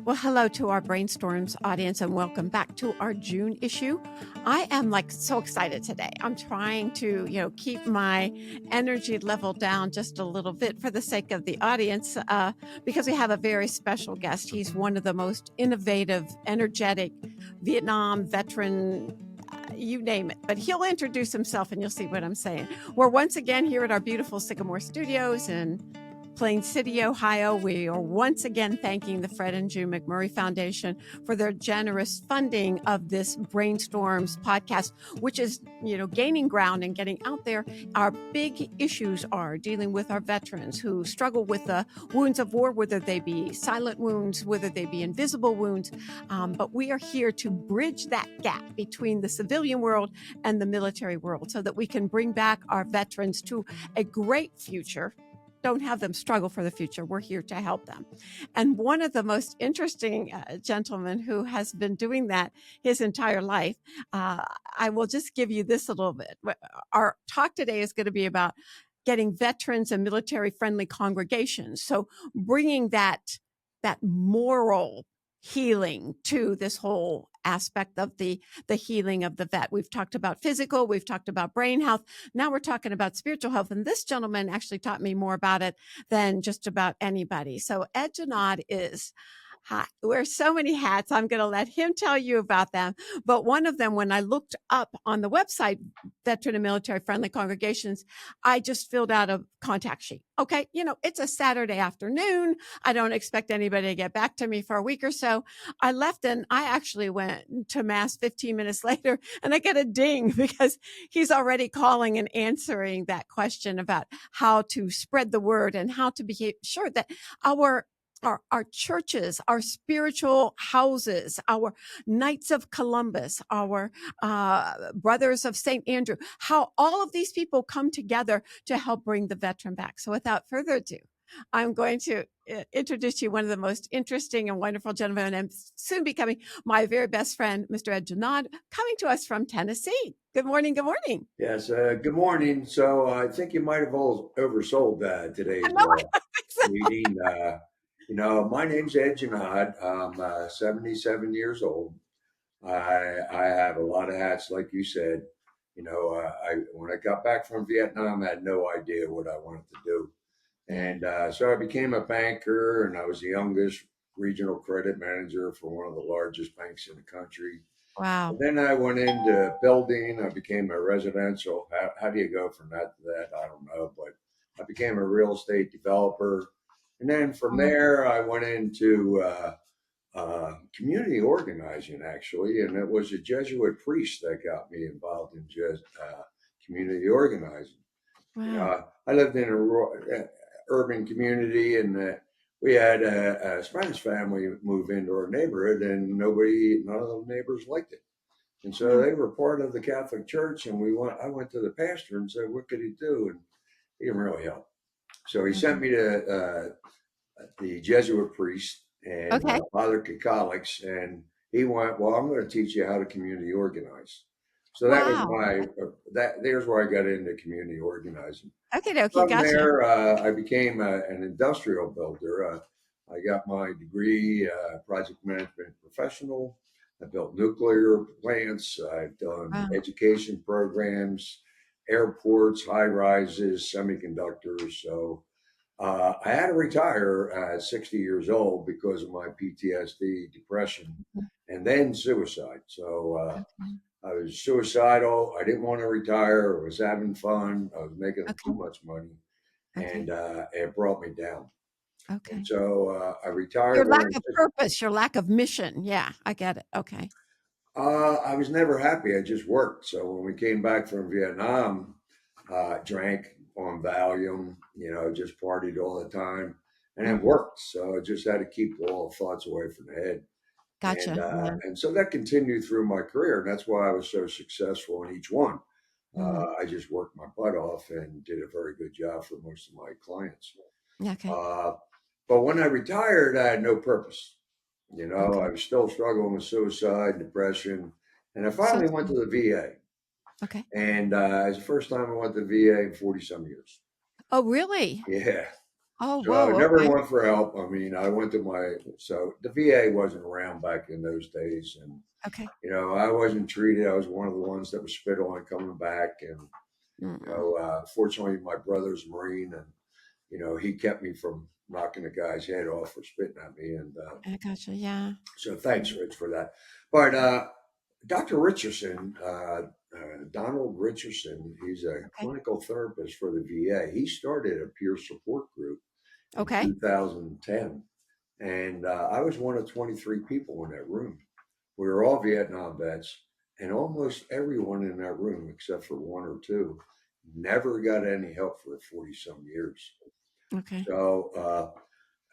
Well, hello to our Brainstorms audience and welcome back to our June issue. I am so excited today. I'm trying to, keep my energy level down just a little bit for the sake of the audience because we have a very special guest. He's one of the most innovative, energetic Vietnam veteran, you name it, but he'll introduce himself and you'll see what I'm saying. We're once again here at our beautiful Sycamore Studios in Plain City, Ohio. We are once again thanking the Fred and June McMurray Foundation for their generous funding of this Brainstorms podcast, which is, gaining ground and getting out there. Our big issues are dealing with our veterans who struggle with the wounds of war, whether they be silent wounds, whether they be invisible wounds. But we are here to bridge that gap between the civilian world and the military world so that we can bring back our veterans to a great future. Don't have them struggle for the future. We're here to help them. And one of the most interesting gentlemen who has been doing that his entire life, I will just give you this a little bit. Our talk today is going to be about getting veterans and military-friendly congregations. So bringing that moral healing to this whole aspect of the healing of the vet. We've talked about physical, we've talked about brain health. Now we're talking about spiritual health. And this gentleman actually taught me more about it than just about anybody. So Ed Junod wears so many hats. I'm going to let him tell you about them. But one of them, when I looked up on the website, Veteran and Military Friendly Congregations, I just filled out a contact sheet. Okay. It's a Saturday afternoon. I don't expect anybody to get back to me for a week or so. I left and I actually went to mass 15 minutes later and I get a ding because he's already calling and answering that question about how to spread the word and how to be sure that our churches, our spiritual houses, our Knights of Columbus, our Brothers of St. Andrew, how all of these people come together to help bring the veteran back. So without further ado, I'm going to introduce you one of the most interesting and wonderful gentlemen, and soon becoming my very best friend, Mr. Ed Junod, coming to us from Tennessee. Good morning. Good morning. Yes. Good morning. So I think you might have oversold today's meeting. My name's Ed Junod. I'm 77 years old. I have a lot of hats, like you said. When I got back from Vietnam, I had no idea what I wanted to do. And so I became a banker, and I was the youngest regional credit manager for one of the largest banks in the country. Wow. And then I went into building. I became a residential. How do you go from that to that? I don't know. But I became a real estate developer. And then from there, I went into community organizing, actually. And it was a Jesuit priest that got me involved in community organizing. Wow. I lived in a urban community, and we had a Spanish family move into our neighborhood, and none of the neighbors liked it. And so they were part of the Catholic Church, and I went to the pastor and said, what could he do? And he didn't really help. So he sent me to the Jesuit priest and Father Catholics, and he went, well, I'm going to teach you how to community organize. So that was there's where I got into community organizing. Okay, From gotcha. there, I became an industrial builder. I got my degree, project management professional. I built nuclear plants. I've done education programs, airports, high rises, semiconductors. So I had to retire at 60 years old because of my PTSD, depression, and then suicide. So I was suicidal. I didn't want to retire. I was having fun. I was making too much money, and it brought me down. Okay. And so I retired. Your lack of purpose, your lack of mission. Yeah, I get it. Okay. I was never happy. I just worked. So when we came back from Vietnam, drank on Valium, just partied all the time, and it worked. So I just had to keep all the thoughts away from the head. Gotcha. And so that continued through my career. And that's why I was so successful in each one. I just worked my butt off and did a very good job for most of my clients. Okay. But when I retired, I had no purpose. I was still struggling with suicide, depression. And I finally went to the VA. Okay. And it's the first time I went to the VA in 40 some years. Oh, really? Yeah. Oh, So I whoa. never Okay. went for help. I mean, so the VA wasn't around back in those days. And, Okay. I wasn't treated. I was one of the ones that was spit on coming back. And, Mm, fortunately, my brother's a Marine, and, he kept me from knocking the guy's head off for spitting at me. And I gotcha. Yeah. so thanks, Rich, for that. But Dr. Richardson, Donald Richardson, he's a Okay. clinical therapist for the VA. He started a peer support group in Okay. 2010. And I was one of 23 people in that room. We were all Vietnam vets, and almost everyone in that room, except for one or two, never got any help for 40 some years. Okay. So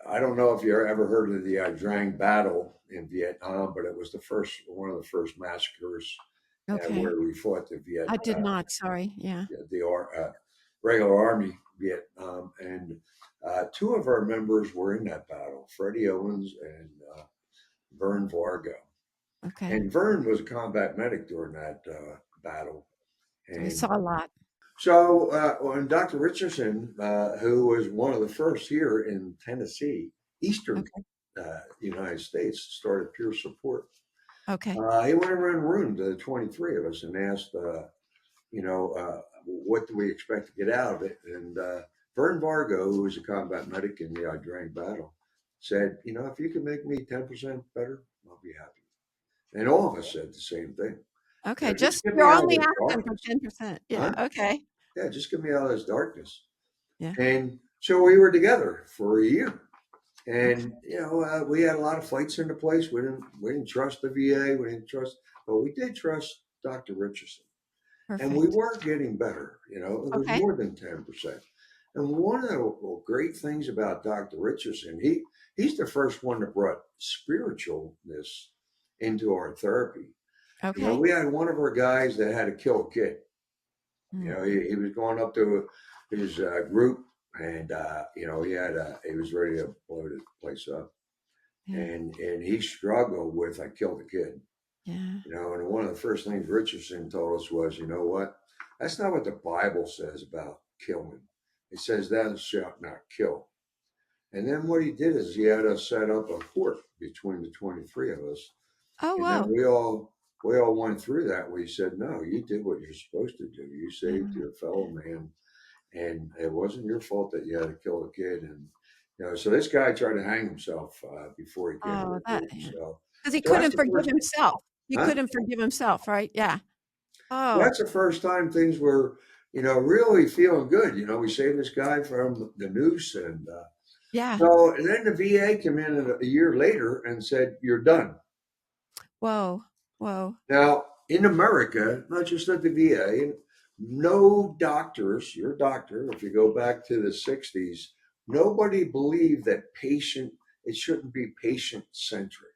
I don't know if you ever heard of the Drang battle in Vietnam, but it was one of the first massacres Okay. where we fought I did not. Sorry. Yeah. the regular army Vietnam, and two of our members were in that battle, Freddie Owens and Vern Vargo. Okay. And Vern was a combat medic during that battle. So he And saw a lot. so when Dr. Richardson, who was one of the first here in Tennessee, Eastern Okay. United States, started peer support, Okay. he went around the room to the 23 of us and asked, what do we expect to get out of it? And Vern Vargo, who was a combat medic in the Drang battle, said, if you can make me 10% better, I'll be happy. And all of us said the same thing. Okay. Just Just get me you're out of only this asking for darkness. 10%. Yeah. Huh? Okay. Yeah, just get me out of this darkness. Yeah. And so we were together for a year. Okay. And we had a lot of fights in the place. We didn't trust the VA. But we did trust Dr. Richardson. And we Perfect. were getting better. It was Okay. more than 10%. And one of the great things about Dr. Richardson, he's the first one that brought spiritualness into our therapy. Okay. We had one of our guys that had to kill a kid. Mm. He was going up to his group, and he was ready to blow the place up, Yeah. and he struggled with, I killed a kid. Yeah. And one of the first things Richardson told us was, you know what, that's not what the Bible says about killing. It says thou shalt not kill. And then what he did is he had us set up a court between the 23 of us, Oh, and then wow. we all went through that. We said, no, you did what you're supposed to do. You saved Yeah. your fellow man, and it wasn't your fault that you had to kill a kid. And so this guy tried to hang himself before he came to Oh, the that group. yeah. So, 'Cause he so that's couldn't the forgive first, himself. He huh? couldn't forgive himself, right? Yeah. Well, Oh, that's the first time things were, really feeling good. We saved this guy from the noose, and yeah. and then the VA came in a year later and said, "You're done." Whoa. Whoa. Now, in America, not just at the VA, no doctors, your doctor, if you go back to the 60s, nobody believed that it shouldn't be patient centric.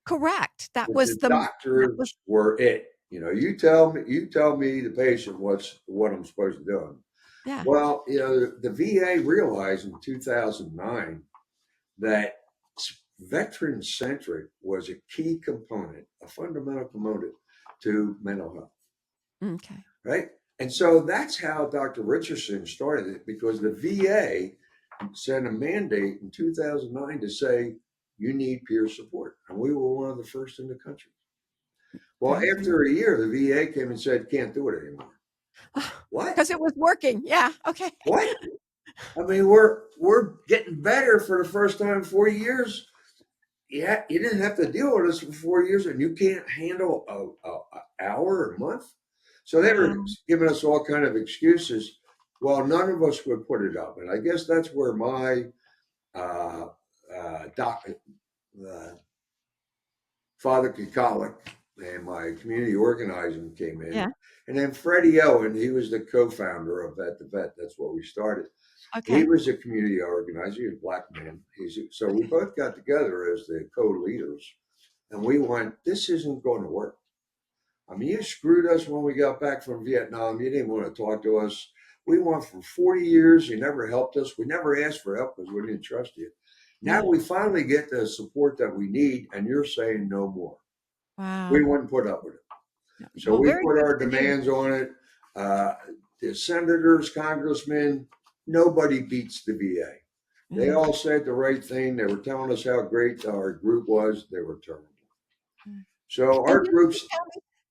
Correct. That That was the that was doctors were it. You tell me the patient what I'm supposed to do. yeah. Well, the VA realized in 2009 that veteran centric was a key component, a fundamental component to mental health, Okay. right? And so that's how Dr. Richardson started it, because the VA sent a mandate in 2009 to say you need peer support, and we were one of the first in the country. Well, Very good. after a year, the VA came and said can't do it anymore. What? 'Cause it was working. Yeah. Okay. What? I mean, we're getting better for the first time in 40 years. Yeah, you didn't have to deal with us for 4 years, and you can't handle a hour a month. So they were Wow. giving us all kind of excuses. Well, none of us would put it up, and I guess that's where my uh, doc, uh, father Catholic and my community organizing came in, Yeah. and then Freddie Owen, he was the co-founder of Vet the Vet. That's what we started. He Okay. was a community organizer. He was a black man. So we Okay. both got together as the co-leaders, and we went, this isn't going to work. I mean, you screwed us when we got back from Vietnam. You didn't want to talk to us. We went for 40 years. You never helped us. We never asked for help because we didn't trust you. Now Yeah. we finally get the support that we need, and you're saying no more. We Wow. wouldn't put up with it. Yeah. So Well, we very put good our for you. demands on it. The senators, congressmen, nobody beats the VA. They Yeah. all said the right thing. They were telling us how great our group was. They were terrible. Mm. So And our didn't you groups, tell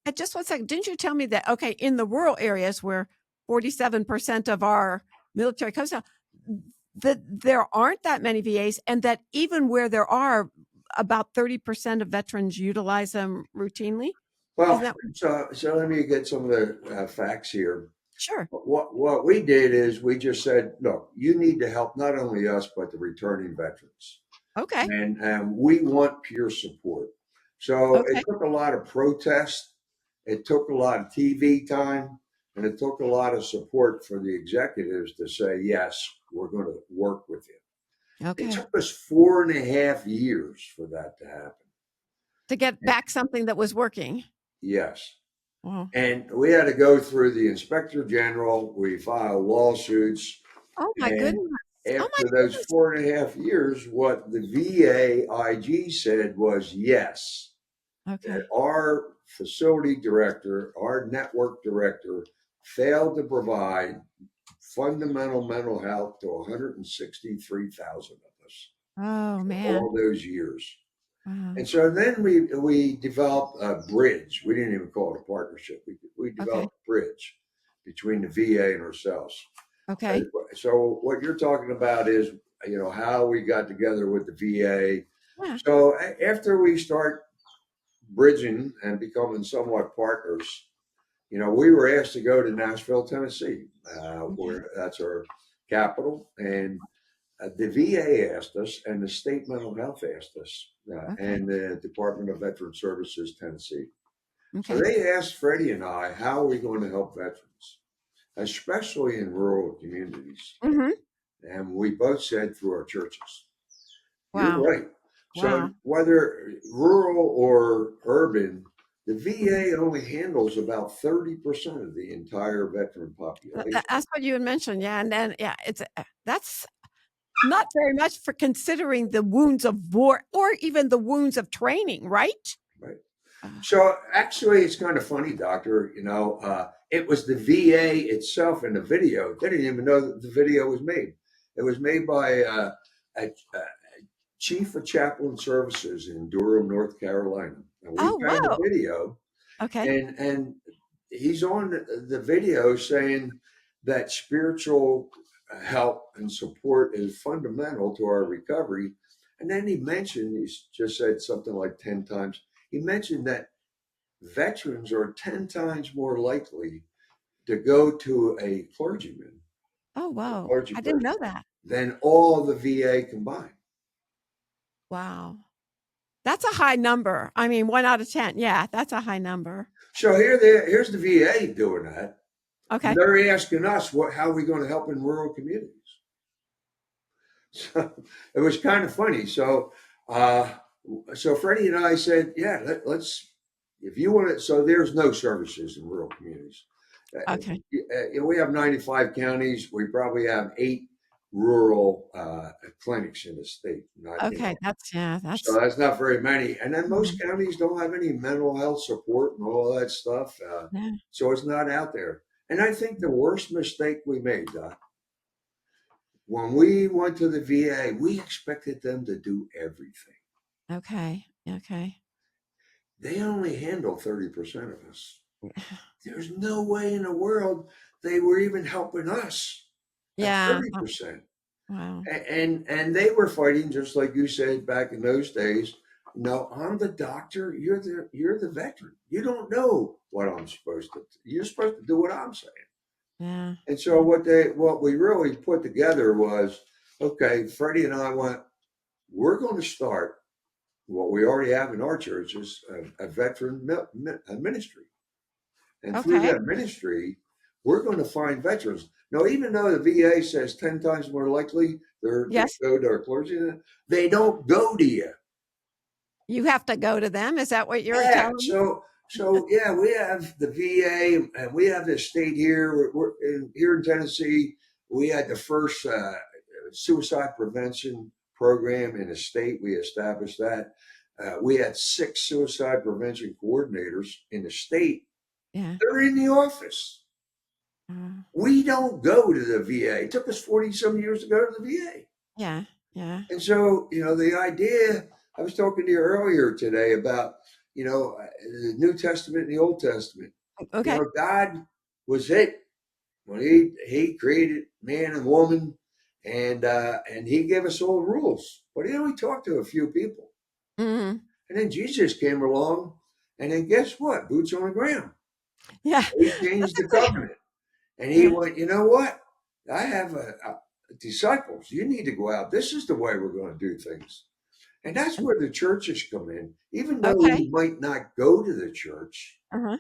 me, just one second, didn't you tell me that, okay, in the rural areas where 47% of our military comes down, that there aren't that many VAs, and that even where there are, about 30% of veterans utilize them routinely? Isn't well, that so let me get some of the facts here. sure? What we did is we just said, look, you need to help not only us but the returning veterans, Okay. and we want peer support. So it Okay. took a lot of protest, it took a lot of TV time, and it took a lot of support for the executives to say, yes, we're going to work with you. It Okay. took us 4.5 years for that to happen. To get back something that was working. Yes. Wow. And we had to go through the inspector general. We filed lawsuits. Oh my And goodness. Oh my after those goodness. 4.5 years, what the VA IG said was yes, that Okay. our facility director, our network director, failed to provide fundamental mental health to 163,000 of us Oh for man. all those years. Wow. And so then we developed a bridge. We didn't even call it a partnership. We Okay. developed a bridge between the VA and ourselves. Okay. So what you're talking about is, how we got together with the VA. Yeah. So after we start bridging and becoming somewhat partners, we were asked to go to Nashville, Tennessee, Okay. where that's our capital, and the VA asked us, and the state mental health asked us, Okay. and the Department of Veteran Services, Tennessee. So Okay. they asked Freddie and I, how are we going to help veterans, especially in rural communities? Mm-hmm. And we both said through our churches. You're Wow. right. So Wow. whether rural or urban, the VA only handles about 30% of the entire veteran population. That's what you had mentioned. Yeah. And then, yeah, that's not very much for considering the wounds of war or even the wounds of training, right? Right. Uh, So actually, it's kind of funny, Doctor. It was the VA itself in the video. They didn't even know that the video was made. It was made by a chief of chaplain services in Durham, North Carolina. And we oh, found the whoa. video, Okay. and he's on the video saying that spiritual help and support is fundamental to our recovery. And then he's just said something like 10 times. He mentioned that veterans are 10 times more likely to go to a clergyman, Oh, a whoa. clergy I didn't person, know that. than all the VA combined. Wow. That's a high number. I mean, 1 out of 10. Yeah, that's a high number. So here's the VA doing that. And Okay. they're asking us, how are we going to help in rural communities? So it was kind of funny. Uh, so Freddie and I said, yeah, let's, if you want it. So there's no services in rural communities. Okay. We have 95 counties. We probably have 8 rural clinics in the state. Okay. Yeah, So that's, that's not very many. And then most mm, counties don't have any mental health support and all that stuff. yeah. So it's not out there. And I think the worst mistake we made, Doc, when we went to the VA, we expected them to do everything. Okay. Okay. They only handle 30% of us. There's no way in the world they were even helping us at Yeah. 30%. Wow. And they were fighting just like you said back in those days. No, I'm the doctor. You're the veteran. You don't know what I'm supposed to. You're supposed to do what I'm saying. Yeah. And so what we really put together was, okay, Freddie and I went, we're going to start what we already have in our church is a veteran ministry. And through Okay. that ministry, we're going to find veterans. Now, even though the VA says 10 times more likely they're to Yes. go to our clergy, they don't go to you. You have to go to them. Is that what you're Yeah. telling me? So yeah, we have the VA and we have this state here. Here in Tennessee. We had the first suicide prevention program in the state. We established that. We had 6 suicide prevention coordinators in the state. Yeah. They're in the office. Uh, We don't go to the VA. It took us 40 some years to go to the VA. Yeah. Yeah. And so, the idea, I was talking to you earlier today about, the New Testament and the Old Testament. Okay. God was it when he created man and woman, and he gave us all the rules, but he only talked to a few people. Mhm. And then Jesus came along, and then guess what? Boots on the ground. Yeah. He changed the Basically. covenant, and he Yeah. went, you know what? I have disciples. You need to go out. This is the way we're going to do things. And that's where the churches come in. Even though Okay. you might not go to the church, Uh-huh.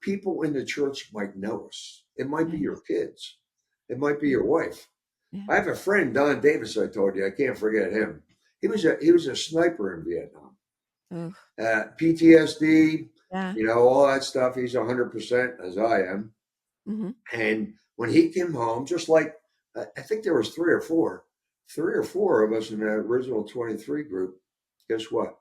people in the church might know us. It might be Yeah. your kids. It might be your wife. Yeah. I have a friend, Don Davis, I told you. I can't forget him. He was a sniper in Vietnam. Ooh. PTSD, Yeah. all that stuff. He's 100% as I am. Mhm. And when he came home, just like I think there was three or four of us in that original 23 group, guess what?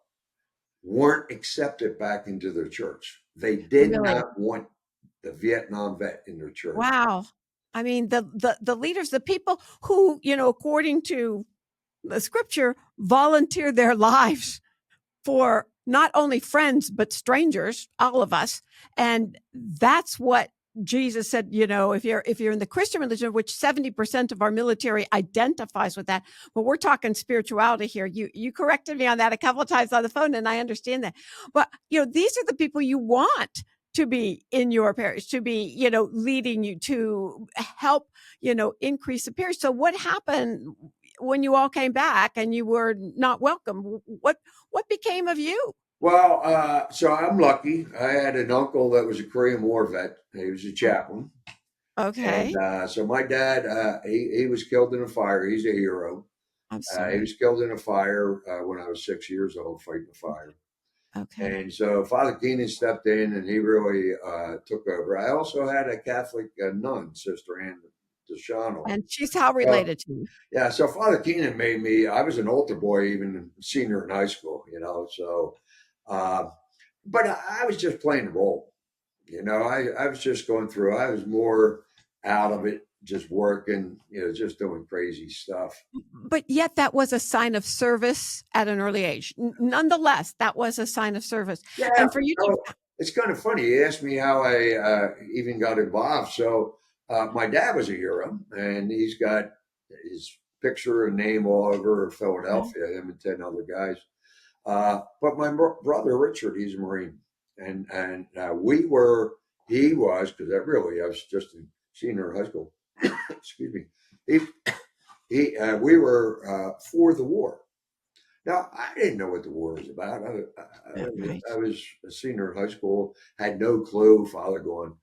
Weren't accepted back into their church. They did Really? not want the Vietnam vet in their church. Wow. I mean, the leaders, the people who, according to the scripture, volunteer their lives for not only friends, but strangers, all of us. And that's what Jesus said, if you're in the Christian religion, which 70% of our military identifies with that, but we're talking spirituality here. You corrected me on that a couple of times on the phone, and I understand that. But these are the people you want to be in your parish, to be, leading you, to help, increase the parish. So what happened when you all came back and you were not welcome? What became of you? Well, so I'm lucky. I had an uncle that was a Korean War vet. He was a chaplain. And Okay. so my dad, he was killed in a fire. He's a hero. I'm He sorry. was killed in a fire when I was 6 years old, fighting a fire. Okay. And so Father Keenan stepped in, and he really took over. I also had a Catholic nun, Sister Ann DeShano. And she's how So, related to you? yeah, so Father Keenan made me, I was an altar boy, even senior in high school, so, uh, but I was just playing the role. I was just going through, I was more out of it, just working, just doing crazy stuff. But yet that was a sign of service at an early age. Nonetheless, that was a sign of service. Yeah, And for you to it's kind of funny. You asked me how I even got involved. So my dad was a hero, and he's got his picture and name all over Philadelphia, him and 10 other guys. But my brother Richard, he's a Marine, and he was, because I was just a senior in high school. Excuse me. We were for the war. Now, I didn't know what the war was about. Yeah, right. I was a senior in high school, had no clue, father going.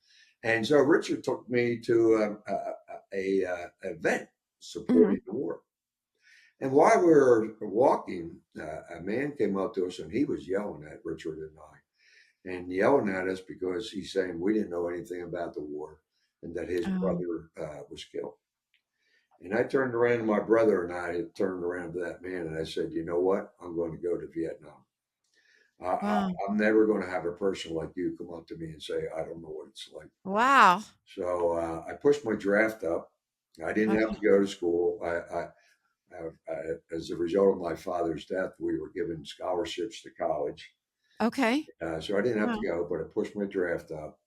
And so Richard took me to a event Mhm. supporting the war. And while we were walking, a man came up to us, and he was yelling at Richard and I, and yelling at us because he's saying we didn't know anything about the war and that his Oh, brother was killed. And I turned around, and my brother and I turned around to that man, and I said, you know what? I'm going to go to Vietnam. wow. I'm never going to have a person like you come up to me and say, I don't know what it's like. Wow. So I pushed my draft up. I didn't have Okay. to go to school. As a result of my father's death, we were given scholarships to college. Okay. So I didn't have Wow. to go, but I pushed my draft up.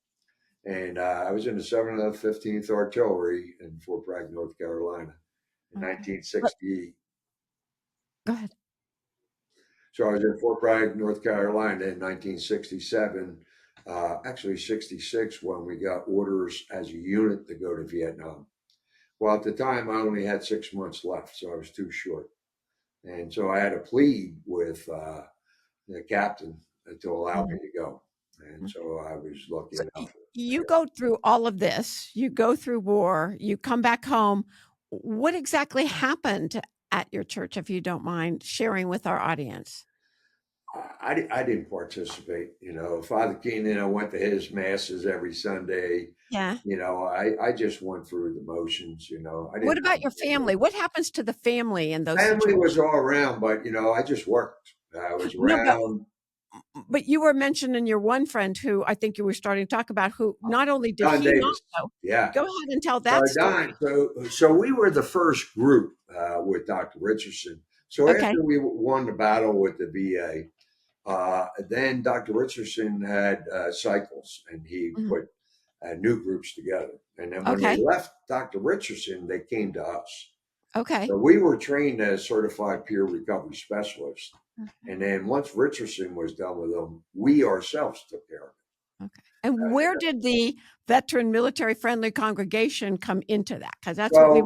And I was in the 715th Artillery in Fort Bragg, North Carolina in Okay. But 1960. go ahead. So I was in Fort Bragg, North Carolina in 1967, actually 66, when we got orders as a unit to go to Vietnam. Well, at the time, I only had 6 months left, so I was too short. And so I had to plead with the captain to allow me Mhm. to go. And so I was lucky So enough. you go through all of this, you go through war, you come back home. What exactly happened at your church, if you don't mind sharing with our audience? I didn't participate. Father Keenan, I went to his masses every Sunday. Yeah. I just went through the motions. I What didn't have about your family? What happens to the family in those family situations? was all around, but I just worked. I was No, but around. but you were mentioning your one friend who I think you were starting to talk about, who not only did Don he not Davis. know. Yeah. Go ahead and tell So that Don, story. so we were the first group with Dr. Richardson. So Okay. after we won the battle with the VA, then Dr. Richardson had cycles, and he Mhm. put new groups together. And then when they Okay. left Dr. Richardson, they came to us. Okay. So we were trained as certified peer recovery specialists. Okay. And then once Richardson was done with them, we ourselves took care of it. Okay. And where did the veteran military friendly congregation come into that? Because that's what Well,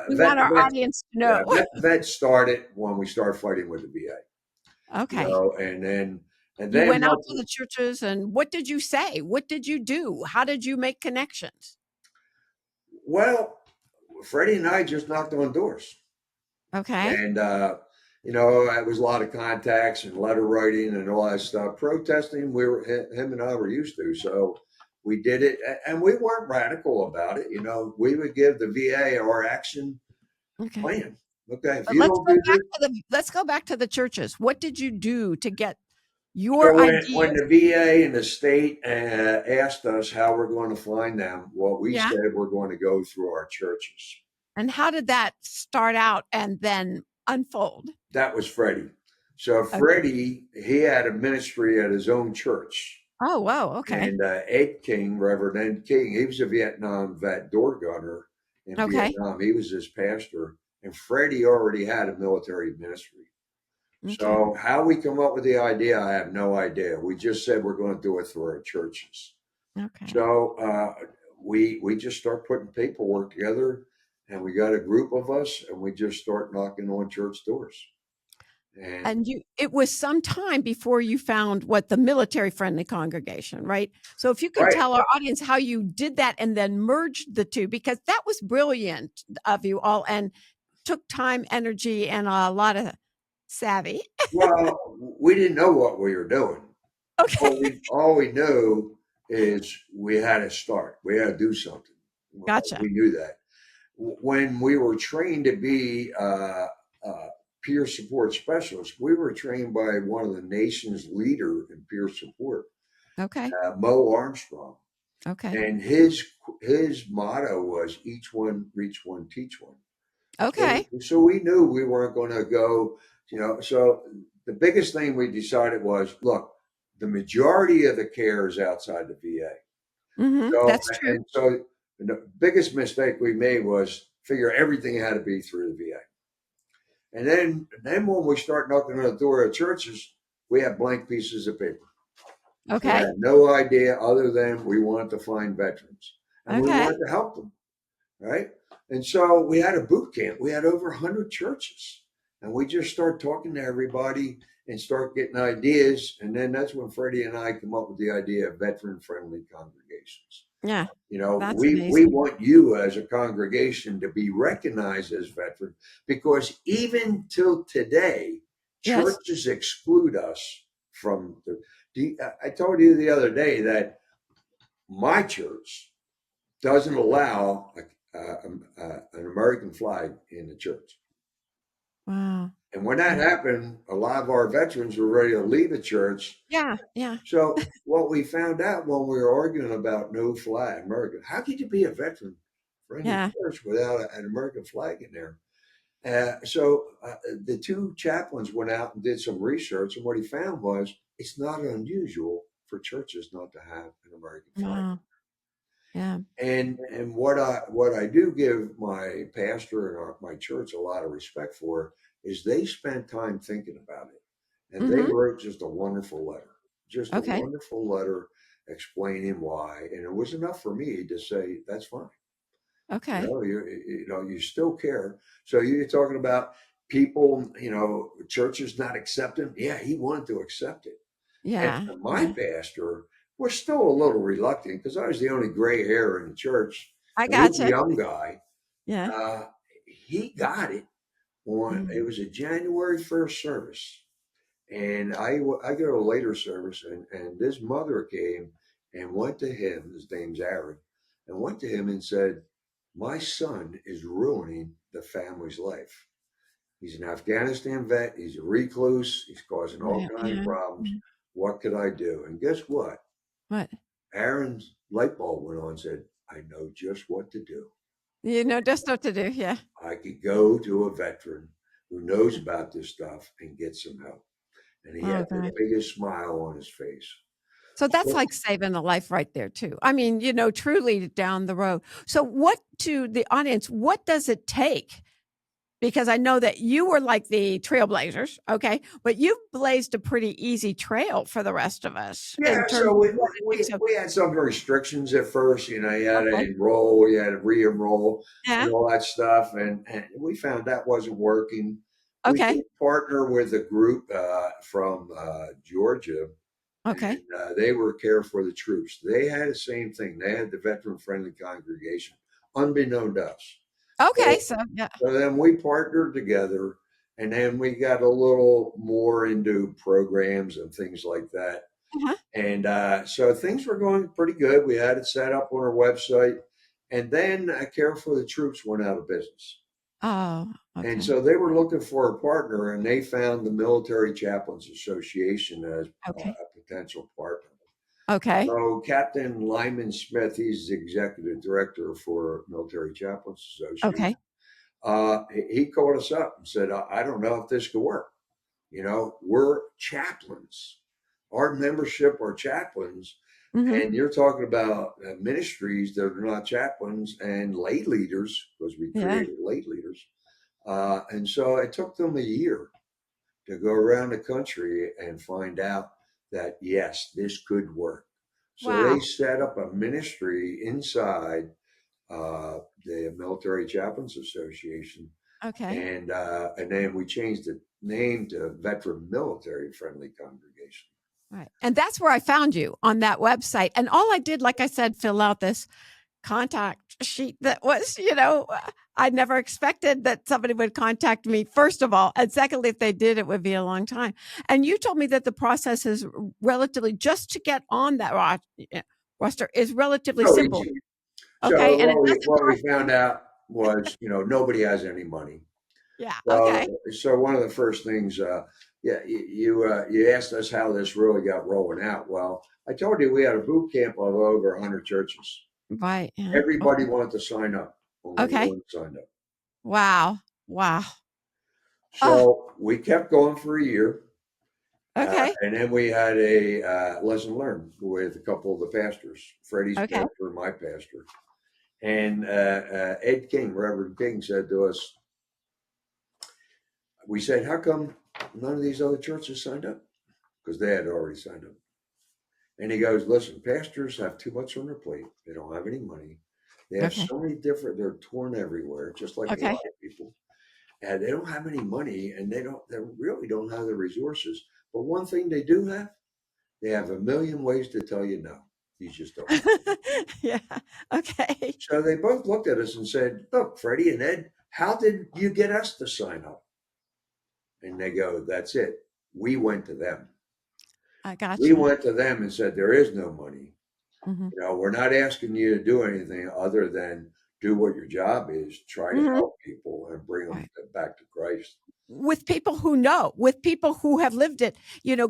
we want our audience to yeah, know. vet started when we started fighting with the VA, Okay. and You then went out once, to the churches, and what did you say? What did you do? How did you make connections? well, Freddie and I just knocked on doors. Okay. And, it was a lot of contacts and letter writing and all that stuff. Protesting, him and I were used to. So we did it, and we weren't radical about it. We would give the VA our action Okay. plan. Okay, if But you don't do this. let's go back to the churches. What did you do to get So your when ideas? the VA and the state asked us how we're going to find them, what we Yeah. said we're going to go through our churches. And how did that start out and then unfold? That was Freddie. So Okay. Freddie, he had a ministry at his own church. Oh, wow. Okay. And Ed King, Reverend Ed King, he was a Vietnam vet door gunner in Okay. Vietnam. He was his pastor. And Freddie already had a military ministry. Okay. So how we come up with the idea, I have no idea. We just said we're going to do it through our churches. Okay. So we just start putting paperwork together, and we got a group of us, and we just start knocking on church doors. And And it was some time before you found what the military friendly congregation, right? So if you could right, tell our audience how you did that and then merged the two, because that was brilliant of you all and took time, energy, and a lot of savvy. well, we didn't know what we were doing. Okay. All we knew is we had to start. We had to do something. Gotcha. We knew that. When we were trained to be peer support specialists, we were trained by one of the nation's leader in peer support, Okay. Mo Armstrong, Okay. and his motto was "Each one, reach one, teach one." Okay. So we knew we weren't going to go. So the biggest thing we decided was, look, the majority of the care is outside the VA. So That's true. and so the biggest mistake we made was figure everything had to be through the VA. And then when we start knocking on the door of churches, we have blank pieces of paper. We Okay. had no idea other than we wanted to find veterans and we Okay. wanted to help them, right? And so we had a boot camp. We had over 100 churches, and we just start talking to everybody and start getting ideas. And then that's when Freddie and I come up with the idea of veteran-friendly congregations. Yeah. That's We amazing. want you as a congregation to be recognized as veteran, because even till today, Yes. churches exclude us from I told you the other day that my church doesn't allow an American flag in the church. Wow. And when that happened, a lot of our veterans were ready to leave the church. Yeah. Yeah. So what we found out when we were arguing about no flag, American, how could you be a veteran friendly Yeah. church without an American flag in there? So the two chaplains went out and did some research, and what he found was it's not unusual for churches not to have an American flag. Wow. Yeah. And what I do give my pastor and my church a lot of respect for is they spent time thinking about it, and they Mm-hmm. wrote just a Okay. wonderful letter explaining why, and it was enough for me to say that's fine. Okay. You still care. So you're talking about people, churches not accepting. Yeah, he wanted to accept it. And Yeah. my Yeah. pastor was still a little reluctant because I was the only gray hair in the church. I And he was a gotcha. young guy. Yeah. He got it it Mm. was a January 1st service. And I go to a later service, and this mother came and went to him, his name's Aaron, and went to him and said, my son is ruining the family's life. He's an Afghanistan vet. He's a recluse. He's causing all Yeah. kinds of Yeah. problems. Yeah. what could I do? And guess what? What? Aaron's light bulb went on and said, I know just what to do. You know just what to do. Yeah. I could go to a veteran who knows about this stuff and get some help. And he Oh, had the God. biggest smile on his face. So that's So, like saving a life right there too. I mean, truly down the road. So what to the audience, what does it take? Because I know that you were like the trailblazers, okay? But you've blazed a pretty easy trail for the rest of us yeah, in terms so of we, what it we, takes. So, we had some restrictions at first. You had to okay. enroll, you had to re-enroll Yeah. and all that stuff. And we found that wasn't working. We did Okay. partner with a group from Georgia, and Okay. they were Care for the Troops. They had the same thing. They had the veteran-friendly congregation, unbeknown to us. Okay. So, So yeah. so then we partnered together, and then we got a little more into programs and things like that. Uh-huh. And so things were going pretty good. We had it set up on our website. And then Care for the Troops went out of business. Oh, And okay. so they were looking for a partner, and they found the Military Chaplains Association as Okay. a potential partner. Okay. So Captain Lyman Smith, he's the executive director for Military Chaplains Association. Okay. He called us up and said, I don't know if this could work. We're chaplains. Our membership are chaplains. Mhm. And you're talking about ministries that are not chaplains and lay leaders, because we Yeah. created lay leaders. And so it took them a year to go around the country and find out that, yes, this could work. So they Wow. set up a ministry inside the Military Chaplains Association. Okay. And then we changed the name to Veteran Military Friendly Congregation. Right. And that's where I found you on that website. And all I did, like I said, fill out this contact sheet that was, I never expected that somebody would contact me, first of all. And secondly, if they did, it would be a long time. And you told me that the process is relatively, just to get on that roster is relatively So simple. easy. So Okay. And it doesn't what we cost. found out was, nobody has any money. Yeah. Okay. So one of the first things, yeah, you asked us how this really got rolling out. Well, I told you we had a boot camp of over 100 churches. Right. Yeah. Everybody Okay. wanted to sign up. Only Okay. one signed up. Wow. Wow. Oh, So we kept going for a year. okay. And then we had a lesson learned with a couple of the pastors, Freddie's Okay. pastor, my pastor. And Ed King, Reverend King, said to us, we said, how come none of these other churches signed up? Because they had already signed up. And he goes, listen, pastors have too much on their plate. They don't have any money. They have Okay. so many different, they're torn everywhere, just like a Okay. lot of people. And they don't have any money, and they really don't have the resources. But one thing they do have, they have a million ways to tell you no. You just don't. Yeah. Okay. So they both looked at us and said, look, Freddie and Ed, how did you get us to sign up? And they go, that's it. We went to them. I We gotcha. went to them and said, there is no money. Mhm. We're not asking you to do anything other than do what your job is, try to Mhm. help people and bring them Right. back to Christ. With people who know, with people who have lived it,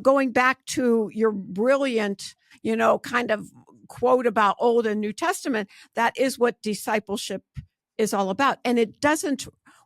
going back to your brilliant, kind of quote about Old and New Testament, that is what discipleship is all about. And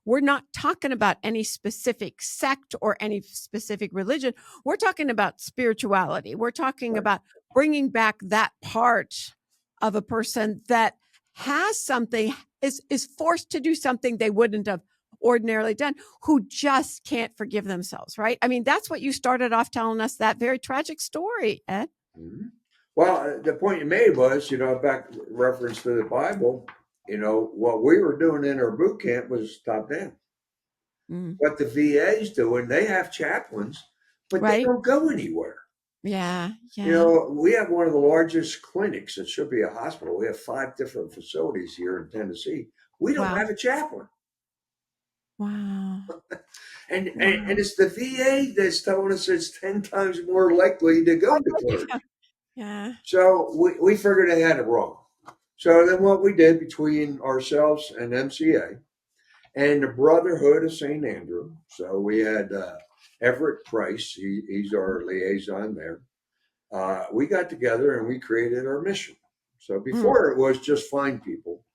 we're not talking about any specific sect or any specific religion. We're talking about spirituality. We're talking Right. about bringing back that part of a person that has something, is forced to do something they wouldn't have ordinarily done, who just can't forgive themselves, right? I mean, that's what you started off telling us, that very tragic story, Ed. Mhm. Well, the point you made was, back reference to the Bible, what we were doing in our boot camp was top down. Mm, What the VA's doing, they have chaplains, but they right? don't go anywhere. Yeah, yeah. We have one of the largest clinics. It should be a hospital. We have 5 different facilities here in Tennessee. We don't Wow. have a chaplain. Wow. And Wow. it's the VA that's telling us it's 10 times more likely to go to clergy. Yeah. So we figured they had it wrong. So then what we did between ourselves and MCA and the Brotherhood of St. Andrew. So we had Everett Price. He's our liaison there. we got together and we created our mission. So before it was just find people,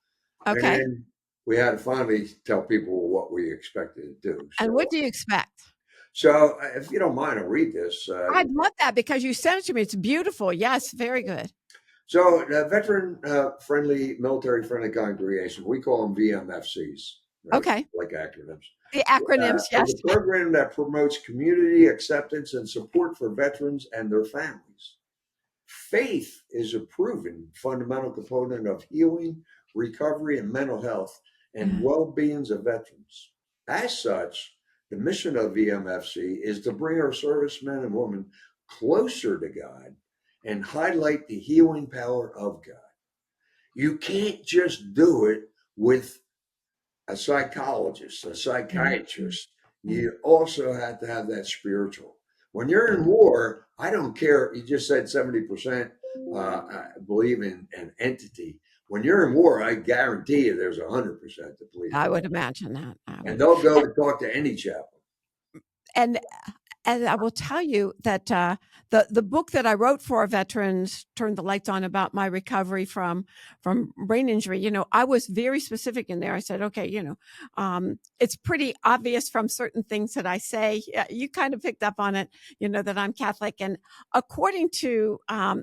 and Okay. then we had to finally tell people what we expected to do. And what do you expect? So if you don't mind, I'll read this. I'd love that because you sent it to me. It's beautiful. Yes, very good. So the veteran friendly, military friendly congregation, we call them VMFCs, right? Okay. Like acronyms. The acronyms, yes. Is a program that promotes community acceptance and support for veterans and their families. Faith is a proven fundamental component of healing, recovery, and mental health and well-beings of veterans. As such, the mission of VMFC is to bring our servicemen and women closer to God and highlight the healing power of God. You can't just do it with a psychologist, a psychiatrist. You also have to have that spiritual. When you're in war, I don't care. You just said 70% believe in an entity. When you're in war, I guarantee you there's 100% that believe. I would imagine that. And they'll go to talk to any chaplain. And I will tell you that the book that I wrote for veterans, Turned the Lights On, about my recovery from brain injury, I was very specific in there. I said, okay, it's pretty obvious from certain things that I say. You kind of picked up on it, that I'm Catholic. And according to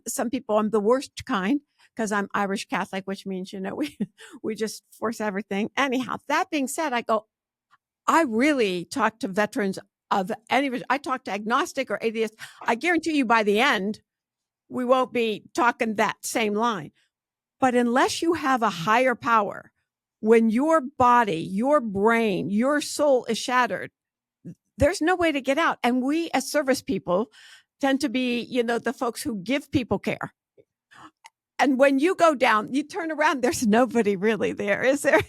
some people, I'm the worst kind because I'm Irish Catholic, which means, we just force everything. Anyhow, that being said, I really talk to veterans of any. I talk to agnostic or atheist. I guarantee you by the end, we won't be talking that same line. But unless you have a higher power, when your body, your brain, your soul is shattered, there's no way to get out. And we as service people tend to be, the folks who give people care. And when you go down, you turn around, there's nobody really there, is there?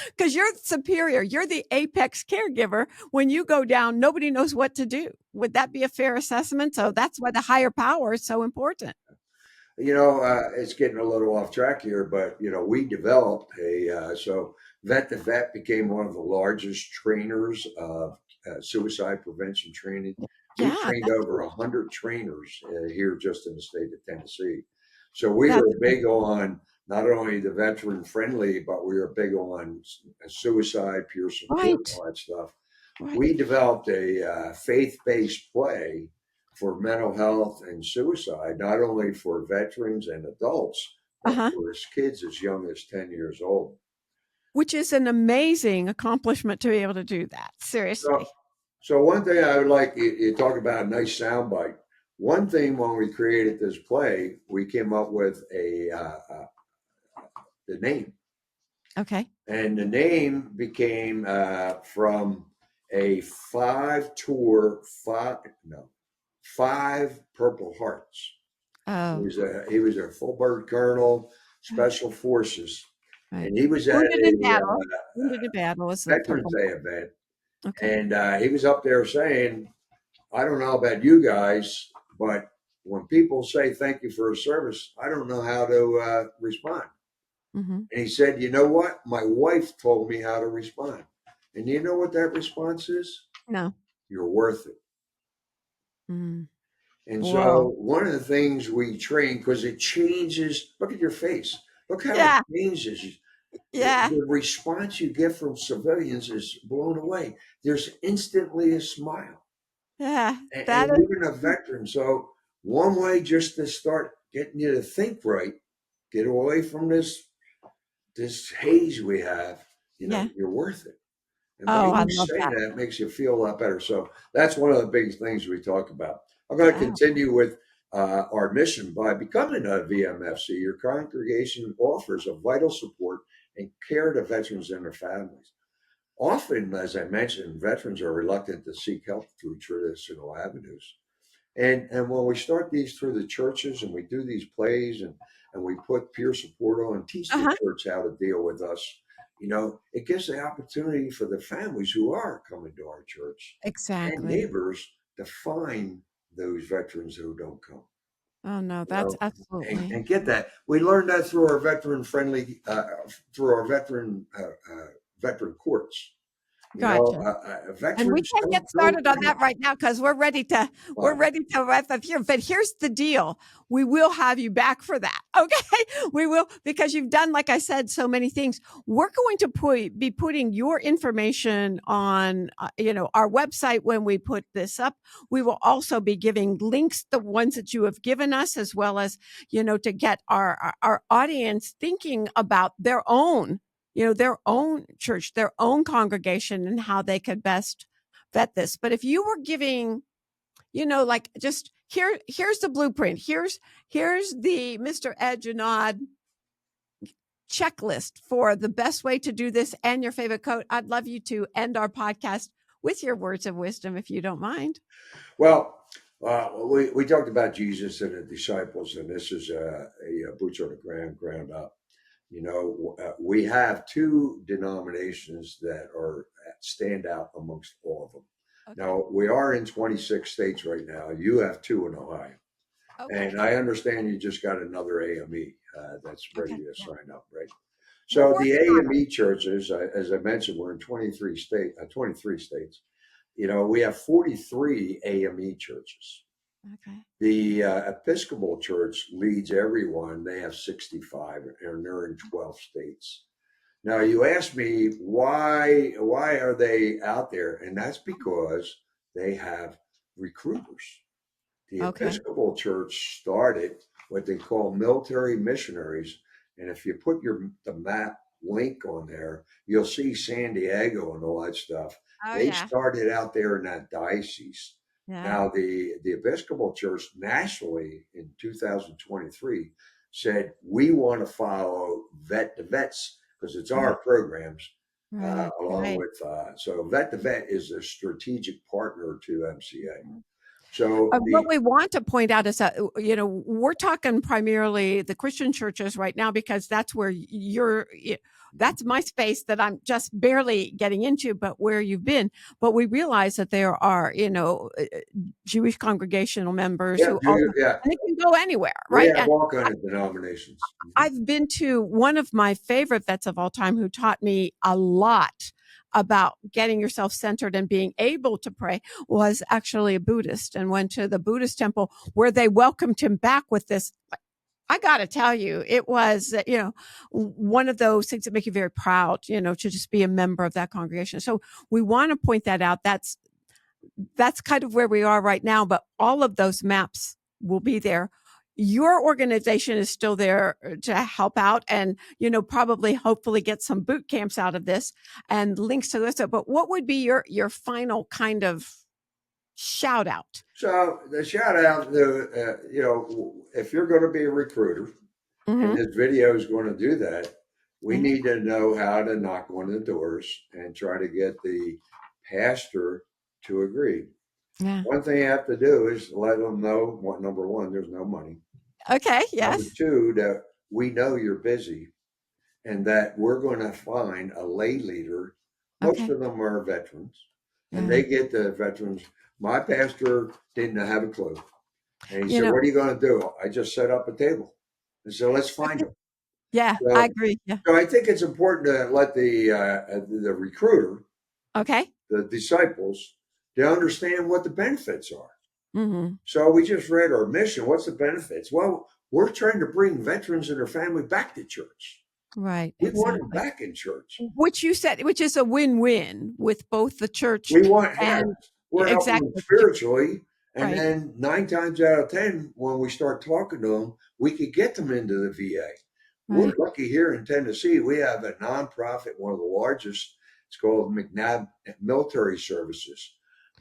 Because you're superior. You're the apex caregiver. When you go down, nobody knows what to do. Would that be a fair assessment? So that's why the higher power is so important. It's getting a little off track here, but, we developed so Vet to Vet became one of the largest trainers of suicide prevention training. We trained over 100 trainers here just in the state of Tennessee. So we were big on not only the veteran friendly, but we were big on suicide, peer support, all that stuff. Right. We developed a faith-based play for mental health and suicide, not only for veterans and adults, but for kids as young as 10 years old. Which is an amazing accomplishment to be able to do that. Seriously. So one thing I would like, you talk about a nice soundbite. One thing when we created this play, we came up with the name. Okay. And the name became from a 5 Purple Hearts. Oh. He was a full bird colonel, special forces. Right. And he was at Wounded in battle. Veterans Day event. Okay. And he was up there saying, I don't know about you guys, but when people say thank you for a service, I don't know how to respond. Mm-hmm. And he said, you know what? My wife told me how to respond. And you know what that response is? No. You're worth it. Mm-hmm. And so one of the things we train, because it changes, look at your face. Look how it changes. Yeah. The response you get from civilians is blown away. There's instantly a smile. Yeah. And even a veteran. So one way just to start getting you to think right, get away from this haze we have, you're worth it. And when you say that, it makes you feel a lot better. So that's one of the biggest things we talk about. I'm going to continue with our mission by becoming a VMFC. Your congregation offers a vital support and care to veterans and their families. Often, as I mentioned, veterans are reluctant to seek help through traditional avenues. And when we start these through the churches and we do these plays and we put peer support on and teach the church how to deal with us, it gives the opportunity for the families who are coming to our church and neighbors to find those veterans who don't come. Oh no, that's absolutely. And get that. We learned that through our veteran friendly, through our veteran courts. Gotcha. And we Veterans can don't get go started on that down. right now because we're Well, ready to wrap up here. But here's the deal: we will have you back for that. Okay, we will because you've done, like I said, so many things. We're going to be putting your information on, our website when we put this up. We will also be giving links, the ones that you have given us, as well as to get our audience thinking about their own church, their own congregation, and how they could best vet this. But if you were giving, like just here's the blueprint. Here's the Mr. Ed Junod checklist for the best way to do this and your favorite quote. I'd love you to end our podcast with your words of wisdom, if you don't mind. well, we talked about Jesus and the disciples, and this is boots on the ground up. We have two denominations that stand out amongst all of them. Okay. Now, we are in 26 states right now. You have two in Ohio. Okay. And I understand you just got another AME that's ready to Yeah. sign up, right? We're So the working on it. AME churches, as I mentioned, we're in 23 states. We have 43 AME churches. Okay. The Episcopal Church leads everyone. They have 65, and they're in 12 states. Now, you ask me why are they out there? And that's because they have recruiters. The Okay. Episcopal Church started what they call military missionaries. And if you put the map link on there, you'll see San Diego and all that stuff. Oh, They yeah. started out there in that diocese. Yeah. Now, the Episcopal Church nationally in 2023 said, we want to follow Vet to Vets because it's our programs along with, so Vet to Vet is a strategic partner to MCA. So What we want to point out is that, we're talking primarily the Christian churches right now, because that's where that's my space that I'm just barely getting into, but where you've been. But we realize that there are, Jewish congregational members who also, and it can go anywhere, we right? have And all kinds of denominations. I've been to one of my favorite vets of all time who taught me a lot about getting yourself centered and being able to pray, was actually a Buddhist, and went to the Buddhist temple where they welcomed him back with this. I got to tell you, it was, one of those things that make you very proud, to just be a member of that congregation. So we want to point that out. That's kind of where we are right now, but all of those maps will be there. Your organization is still there to help out and, probably hopefully get some boot camps out of this and links to this. But what would be your final kind of shout out? So the shout out, if you're going to be a recruiter, and this video is going to do that, we need to know how to knock on the doors and try to get the pastor to agree. Yeah. One thing you have to do is let them know, number one, there's no money. Okay, yes. Number two, that we know you're busy and that we're going to find a lay leader. Most of them are veterans, and they get the veterans. My pastor didn't have a clue. And he said, what are you going to do? I just set up a table. And so let's find them. Yeah, so, I agree. Yeah. So I think it's important to let the recruiter, the disciples, to understand what the benefits are. So we just read our mission. What's the benefits? Well, we're trying to bring veterans and their family back to church. Right. We want them back in church. Which you said, which is a win-win with both the church. We want, we're helping them spiritually. And then 9 times out of 10, when we start talking to them, we could get them into the VA. We're lucky here in Tennessee. We have a nonprofit, one of the largest. It's called McNabb Military Services.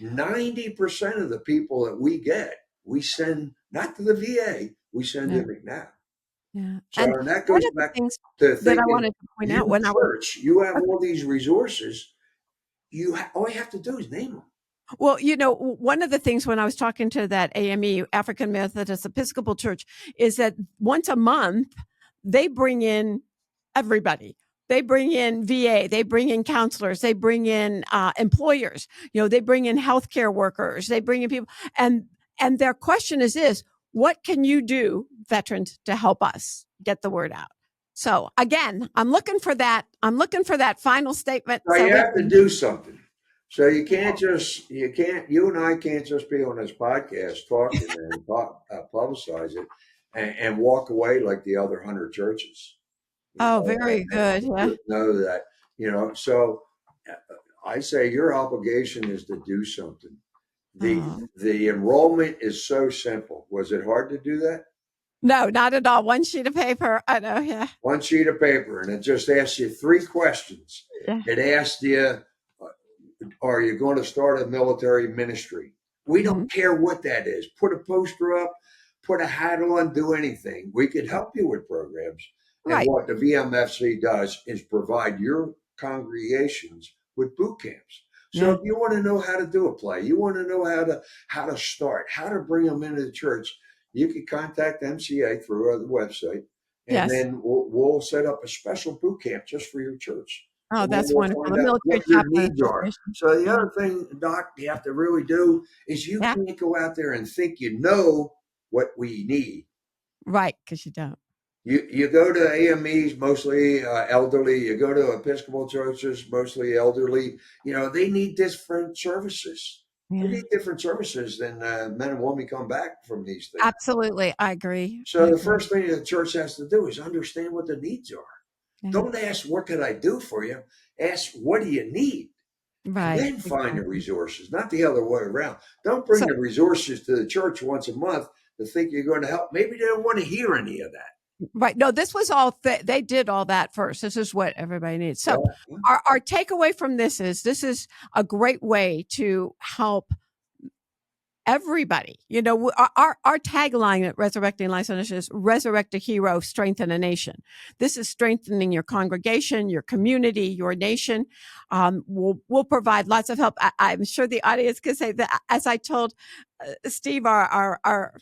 90% of the people that we get, we send not to the VA, we send to McNabb. Yeah. So and that goes back to that I wanted to point out when church, you have all these resources. All you have to do is name them. Well, one of the things when I was talking to that AME, African Methodist Episcopal Church, is that once a month, they bring in everybody. They bring in VA, they bring in counselors, they bring in employers, they bring in healthcare workers, they bring in people. And their question is this: what can you do, veterans, to help us get the word out? So again, I'm looking for that final statement. So you have to do something. So you and I can't just be on this podcast talking and publicize it and walk away like the other 100 churches. Oh, very good. And Yeah. just know that, so I say your obligation is to do something. Oh. The enrollment is so simple. Was it hard to do that? No, not at all. One sheet of paper. I know. Yeah. One sheet of paper, and it just asks you 3 questions. Yeah. It asks you, are you going to start a military ministry? We don't care what that is. Put a poster up, put a hat on, do anything. We could help you with programs. And Right. what the VMFC does is provide your congregations with boot camps. So Yeah. if you want to know how to do a play, you want to know how to start, how to bring them into the church, you can contact MCA through the website, and Yes. then we'll set up a special boot camp just for your church. Oh, And then that's we'll wonderful. find The out Military what your Chaplain needs are. Association. So the Yeah. other thing, Doc, you have to really do is you Yeah. can't go out there and think you know what we need. Right, because you don't. You go to AMEs, mostly elderly. You go to Episcopal churches, mostly elderly. They need different services. They Yeah. need different services than men and women come back from these things. Absolutely. I agree. So the first thing the church has to do is understand what the needs are. Yeah. Don't ask, what can I do for you? Ask, what do you need? Right. And then find the resources, not the other way around. Don't bring the resources to the church once a month to think you're going to help. Maybe they don't want to hear any of that. Right. No, this was all, they did all that first. This is what everybody needs. So our takeaway from this is a great way to help everybody. Our tagline at Resurrecting Lives Initiative is resurrect a hero, strengthen a nation. This is strengthening your congregation, your community, your nation. We'll provide lots of help. I'm sure the audience can say that, as I told Steve, our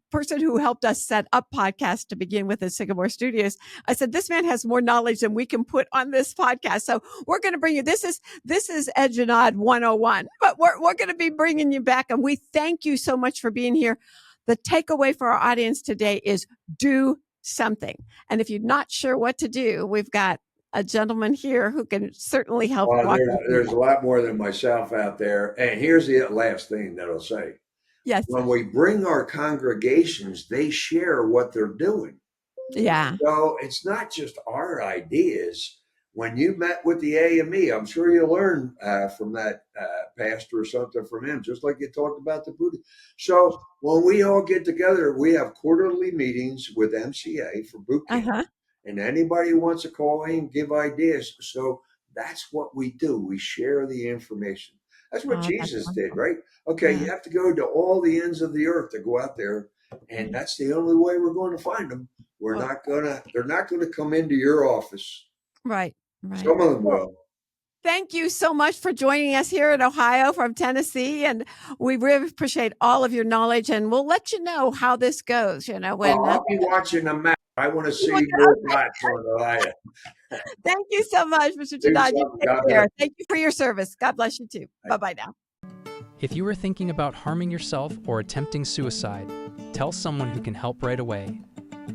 person who helped us set up podcast to begin with at Sycamore Studios, I said, this man has more knowledge than we can put on this podcast. So we're going to bring you, this is Ed Junod 101, but we're going to be bringing you back. And we thank you so much for being here. The takeaway for our audience today is do something. And if you're not sure what to do, we've got a gentleman here who can certainly help. Well, there's a lot more than myself out there. And here's the last thing that I'll say. Yes. When we bring our congregations, they share what they're doing. Yeah. So it's not just our ideas. When you met with the AME, I'm sure you learned from that pastor or something from him, just like you talked about the Buddha. So when we all get together, we have quarterly meetings with MCA for boot camp. And anybody who wants to call in, give ideas. So that's what we do. We share the information. That's what Jesus did, right? Okay, you have to go to all the ends of the earth to go out there, and that's the only way we're going to find them. They're not going to come into your office. Right. Some of them will. Thank you so much for joining us here in Ohio from Tennessee. And we really appreciate all of your knowledge, and we'll let you know how this goes. When I'll be watching the map. I want to see your dots on Ohio. Thank you so much, Mr. Junod. You take care. Thank you for your service. God bless you too. Bye-bye now. If you are thinking about harming yourself or attempting suicide, tell someone who can help right away.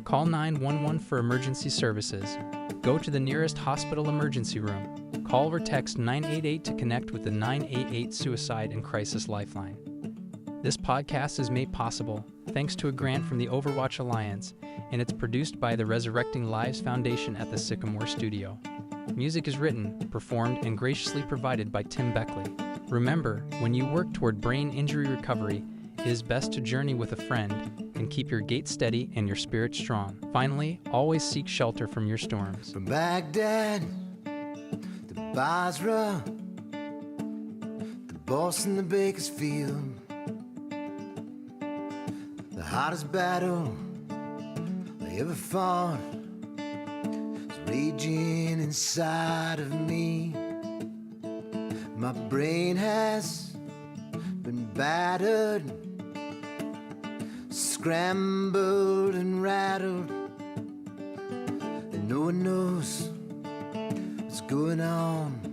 Call 911 for emergency services. Go to the nearest hospital emergency room. Call or text 988 to connect with the 988 Suicide and Crisis Lifeline. This podcast is made possible thanks to a grant from the Overwatch Alliance, and it's produced by the Resurrecting Lives Foundation at the Sycamore Studio. Music is written, performed, and graciously provided by Tim Beckley. Remember, when you work toward brain injury recovery, it is best to journey with a friend and keep your gait steady and your spirit strong. Finally, always seek shelter from your storms. From Baghdad to Basra, to Boston to Bakersfield, the hottest battle I ever fought is raging inside of me. My brain has been battered, scrambled and rattled, and no one knows what's going on